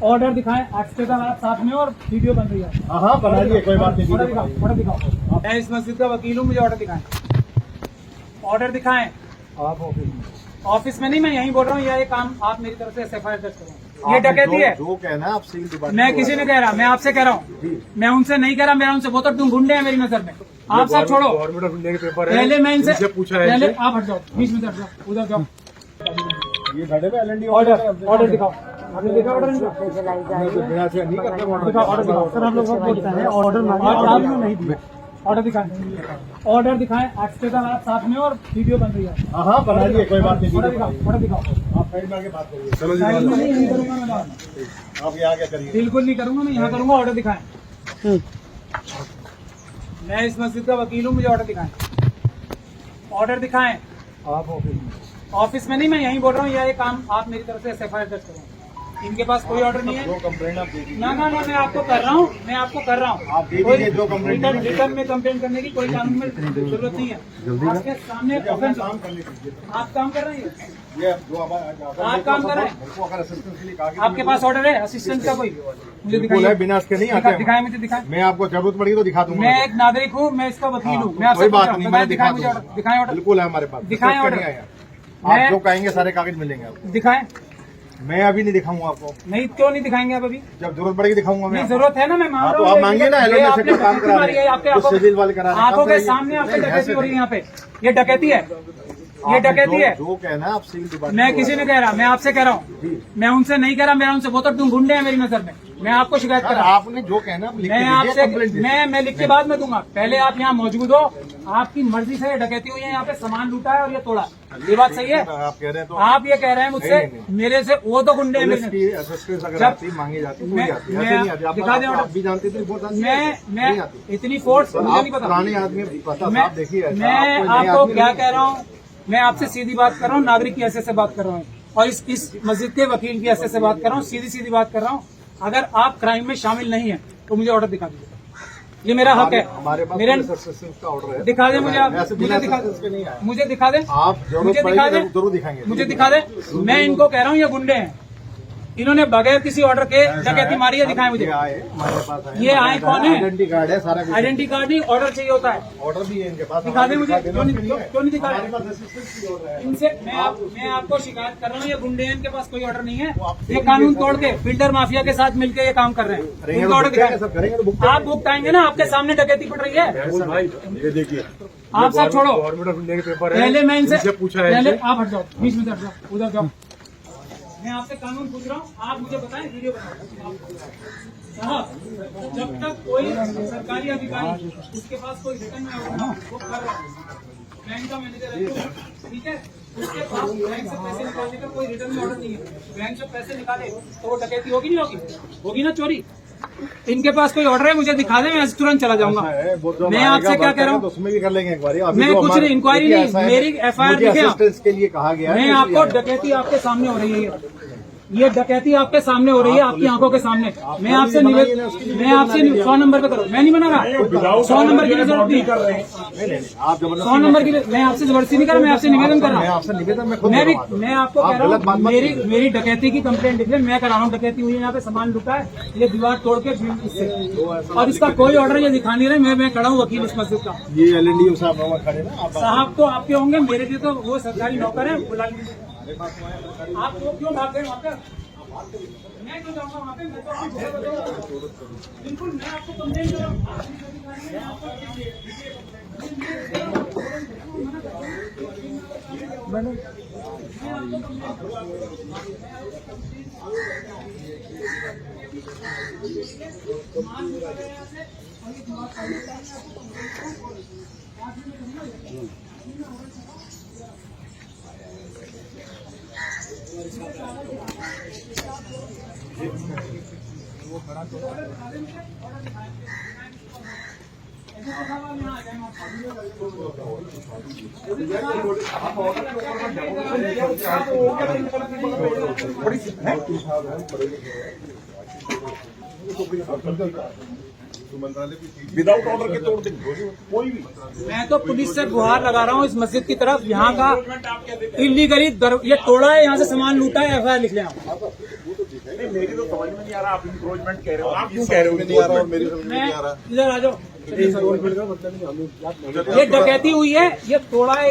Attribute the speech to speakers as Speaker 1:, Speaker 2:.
Speaker 1: Order दिखाएं, extension आप साथ में और वीडियो बन रही है।
Speaker 2: हाँ बना लीजिए, कोई बात नहीं।
Speaker 1: ऑर्डर दिखाओ, ऑर्डर दिखाओ। मैं इस मस्जिद का वकील हूँ, मुझे ऑर्डर दिखाएं। ऑर्डर दिखाएं।
Speaker 2: आप
Speaker 1: ऑफिस में नहीं, मैं यहीं बोल रहा हूँ। यह काम आप मेरी तरफ से SFIR दर्ज करो। ये डकैती है।
Speaker 2: जो कहना है आप सिविल डिपार्टमेंट।
Speaker 1: मैं किसी ने कह रहा, मैं आपसे कह रहा हूँ। मैं उनसे नहीं कह रहा, मेरा उनसे वो तो गुंडे हैं मेरी नजर में। आप सब छोड़ो,
Speaker 2: गवर्नमेंट ऑफ इंडिया के पेपर है।
Speaker 1: पहले मैं इनसे
Speaker 2: पूछा है।
Speaker 1: पहले आप हट जाओ, बीच में हट जाओ, उधर जाओ।
Speaker 2: ये घड़े पे LND
Speaker 1: ऑर्डर दिखाओ। आपने देखा ऑर्डर इनका?
Speaker 2: बिना से नहीं करते
Speaker 1: दिखाओ, ऑर्डर दिखाओ। सर हम लोग बोलते हैं ऑर्डर आपने नहीं दिया। ऑर्डर दिखाएं, ऑर्डर दिखाएं, एक्सटेंशन आप साथ में और वीडियो बन रही है।
Speaker 2: हाँ बना लीजिए, कोई बात नहीं।
Speaker 1: ऑर्डर दिखाओ, ऑर्डर दिखाओ।
Speaker 2: आप साइड में आके बात करिए। चलो जी,
Speaker 1: साइड में नहीं करूंगा मैं बात।
Speaker 2: आप यहाँ क्या करिए?
Speaker 1: बिल्कुल नहीं करूंगा, मैं यहाँ करूंगा। ऑर्डर दिखाएं। मैं इस मस्जिद का वकील हूँ, मुझे ऑर्डर दिखाएं। ऑर्डर दिखाएं।
Speaker 2: आप
Speaker 1: ऑफिस में नहीं, मैं यहीं बोल रहा हूँ। यह काम आप मेरी तरफ से SFIR दर्ज करो। इनके पास कोई ऑर्डर नहीं है।
Speaker 2: जो कंप्लेंट आप दे दीजिए।
Speaker 1: ना मैं आपको कर रहा हूँ, मैं आपको कर रहा हूँ।
Speaker 2: आप दे दीजिए जो कंप्लेंट।
Speaker 1: रिटर्न में कंप्लेंट करने की कोई कानून में जरूरत नहीं है। आपके सामने
Speaker 2: काम करने दीजिए।
Speaker 1: आप काम कर रहे हैं,
Speaker 2: ये जो
Speaker 1: आप काम कर रहे हैं।
Speaker 2: मेरे को अगर असिस्टेंस के लिए कहा
Speaker 1: आपके पास ऑर्डर है असिस्टेंट का कोई? मुझे
Speaker 2: बिल्कुल है, बिना इसके नहीं आते।
Speaker 1: दिखाए, मुझे दिखाए।
Speaker 2: मैं आपको जरूरत पड़ी तो दिखा दूंगा।
Speaker 1: मैं एक नागरिक हूँ, मैं इसका वकील हूँ। मैं आपसे
Speaker 2: कोई बात नहीं, मैं दिखा
Speaker 1: मुझे
Speaker 2: दूंगा।
Speaker 1: दिखाएं ऑर्डर।
Speaker 2: बिल्कुल है हमारे पास।
Speaker 1: दिखाएं ऑर्डर।
Speaker 2: आप जो कहेंगे सारे कागज मिलेंगे आपको।
Speaker 1: दिखाएं।
Speaker 2: मैं अभी नहीं दिखाऊंगा आपको।
Speaker 1: नहीं, क्यों नहीं दिखाएंगे आप अभी?
Speaker 2: जब जरूरत पड़ेगी दिखाऊंगा मैं।
Speaker 1: नहीं, जरूरत है ना, मैं मान
Speaker 2: हाँ,
Speaker 1: रहा
Speaker 2: तो
Speaker 1: हूँ।
Speaker 2: आप मांगिए ना। LND से कोई काम करा रहे हैं,
Speaker 1: आपके
Speaker 2: जो सिविल वाले करा रहे हैं।
Speaker 1: आंखों
Speaker 2: काम
Speaker 1: के
Speaker 2: कराइए।
Speaker 1: सामने आपकी
Speaker 2: नहीं,
Speaker 1: डकैती हो रही है यहाँ पे। ये डकैती है, ये
Speaker 2: आप
Speaker 1: डकैती है।
Speaker 2: जो कहना है आप सिविल डिपार्टमेंट।
Speaker 1: मैं किसी ने कह रहा, मैं आपसे कह रहा हूँ। मैं उनसे नहीं कह रहा, मेरा उनसे वो तो गुंडे हैं मेरी नजर में। मैं आपको शिकायत कर रहा हूँ।
Speaker 2: आपने जो कहना है आप लिख के
Speaker 1: मैं
Speaker 2: दीजिए,
Speaker 1: आपसे
Speaker 2: कंप्लेंट दीजिए।
Speaker 1: मैं लिख के बाद में दूंगा। पहले आप यहाँ मौजूद हो। आपकी मर्जी से ये डकैती हुई है, यहाँ पे सामान लूटा है और ये तोड़ा। ये बात सही है?
Speaker 2: आप कह रहे हैं तो
Speaker 1: आप ये कह रहे हैं मुझसे,
Speaker 2: नहीं।
Speaker 1: मेरे से वो तो गुंडे हैं मेरे।
Speaker 2: पुलिस की असिस्टेंस अगर
Speaker 1: जब-
Speaker 2: आती मांगी जाती है, पूरी आती है। ऐसे नहीं आती। आप
Speaker 1: दिखा दें ऑर्डर।
Speaker 2: आप भी जानते थे बहुत आती है।
Speaker 1: मैं
Speaker 2: नहीं आती।
Speaker 1: इतनी फोर्स मुझे
Speaker 2: आप
Speaker 1: नहीं पता।
Speaker 2: पुराने आदमी पता
Speaker 1: मैं
Speaker 2: साहब देखिए ऐसा
Speaker 1: मैं
Speaker 2: आपको नए
Speaker 1: आपको
Speaker 2: आदमी
Speaker 1: क्या
Speaker 2: नहीं
Speaker 1: कह रहा हूँ? मैं आपसे सीधी बात कर रहा हूँ, नागरिक की हैसियत से बात कर रहा हूँ और इस मस्जिद के वकील की हैसियत से बात कर रहा हूँ। सीधी बात कर रहा हूँ। अगर आप क्राइम में शामिल नहीं है तो मुझे ऑर्डर दिखा दीजिए। ये मेरा हक है।
Speaker 2: हमारे पास
Speaker 1: मेरे
Speaker 2: पुलिस असिस्टेंस का ऑर्डर है।
Speaker 1: दिखा दे मुझे। आप
Speaker 2: ऐसे
Speaker 1: मुझे
Speaker 2: बिना
Speaker 1: दिखा
Speaker 2: असिस्टेंस के नहीं आए।
Speaker 1: मुझे दिखा दे।
Speaker 2: आप जरूरत
Speaker 1: मुझे दिखा
Speaker 2: पड़ेगी
Speaker 1: दे,
Speaker 2: जरूर दिखाएंगे।
Speaker 1: मुझे दिखा दे। मैं इनको कह रहा हूँ ये गुंडे हैं। इन्होंने बगैर किसी ऑर्डर के डकैती मारी है। दिखाएं मुझे।
Speaker 2: ये आए हमारे पास आए।
Speaker 1: ये आए कौन है?
Speaker 2: आइडेंटिटी कार्ड है सारा कुछ।
Speaker 1: आइडेंटिटी कार्ड नहीं, ऑर्डर चाहिए होता है।
Speaker 2: ऑर्डर भी है इनके पास।
Speaker 1: दिखा दे मुझे। क्यों नहीं दिखा
Speaker 2: हमारे
Speaker 1: रहे?
Speaker 2: पास असिस्टेंस की ऑर्डर है।
Speaker 1: इनसे मैं आपको शिकायत कर रहा हूँ। ये गुंडे हैं, इनके पास कोई ऑर्डर नहीं है। ये कानून तोड़ के बिल्डर माफिया के साथ मिलकर ये काम कर रहे हैं। इनको ऑर्डर दिखाएं।
Speaker 2: सब करेंगे तो
Speaker 1: आप बुक आएंगे ना, आपके सामने डकैती पड़ रही है।
Speaker 2: भाई ये देखिए,
Speaker 1: आप सब छोड़ो,
Speaker 2: गवर्नमेंट ऑफ इंडिया के पेपर है।
Speaker 1: पहले मैं इनसे
Speaker 2: पूछा है।
Speaker 1: पहले आप हट जाओ, बीच में हट जाओ, उधर जाओ। मैं आपसे कानून पूछ रहा हूँ, आप मुझे बताएं। वीडियो बनाओ साहब। जब तक कोई सरकारी अधिकारी उसके पास कोई रिटर्न में होगा वो कर रहा है। बैंक का मैनेजर है, ठीक है, उसके पास बैंक से पैसे निकालने का कोई रिटर्न में ऑर्डर नहीं है। बैंक से पैसे निकाले तो वो डकैती होगी नहीं होगी? होगी ना, चोरी। इनके पास कोई ऑर्डर है, मुझे दिखा दे, मैं तुरंत चला जाऊंगा। मैं आपसे क्या कह रहा हूँ?
Speaker 2: उसमें भी कर लेंगे एक बार।
Speaker 1: मैं कुछ नहीं, इंक्वायरी नहीं, मेरी FIR लिखे।
Speaker 2: असिस्टेंस के लिए कहा गया है।
Speaker 1: मैं आपको डकैती आपके सामने हो रही है। ये डकैती आपके सामने हो रही है, आपकी आंखों के सामने। मैं आपसे 100 नंबर पे करो। मैं नहीं बना रहा। 100 नंबर की जरूरत नहीं।
Speaker 2: आप
Speaker 1: 100 नंबर की मैं आपसे जबरदस्ती नहीं कर रहा, मैं आपसे निवेदन कर रहा हूँ।
Speaker 2: आपसे निवेदन मैं खुद
Speaker 1: मैं आपको कह रहा हूँ, मेरी डकैती की कंप्लेंट लिख ले। मैं करा रहा हूँ डकैती हुई है, यहाँ पे सामान लुटा है, ये दीवार तोड़ के इससे, और इसका कोई ऑर्डर ये दिखा नहीं रहे। मैं खड़ा हूँ वकील इस मस्जिद का।
Speaker 2: ये LND साहब खड़े ना।
Speaker 1: साहब तो आपके होंगे, मेरे लिए तो वो सरकारी नौकर है। बुला लीजिए। आप क्यों भाग गए वहाँ पे? मैं क्यों जाऊँगा वहाँ पे? मैं तो आपको बिल्कुल, मैं आपको कंप्लेंट कर रहा हूँ।
Speaker 2: विदाउट ऑर्डर के तोड़ देंगे कोई भी।
Speaker 1: मैं तो पुलिस से गुहार लगा रहा हूँ इस मस्जिद की तरफ। यहाँ का इलीगली ये तोड़ा है, यहाँ से सामान लूटा है, FIR लिख लें आप।
Speaker 2: मेरी तो समझ में नहीं आ रहा, आप इंक्रोचमेंट कह रहे हो, आप क्यों कह रहे हो?
Speaker 3: नहीं आ रहा और मेरी समझ में
Speaker 1: मैं
Speaker 3: नहीं आ रहा।
Speaker 1: इधर आ जाओ। ये डकैती हुई है, ये तोड़ा है।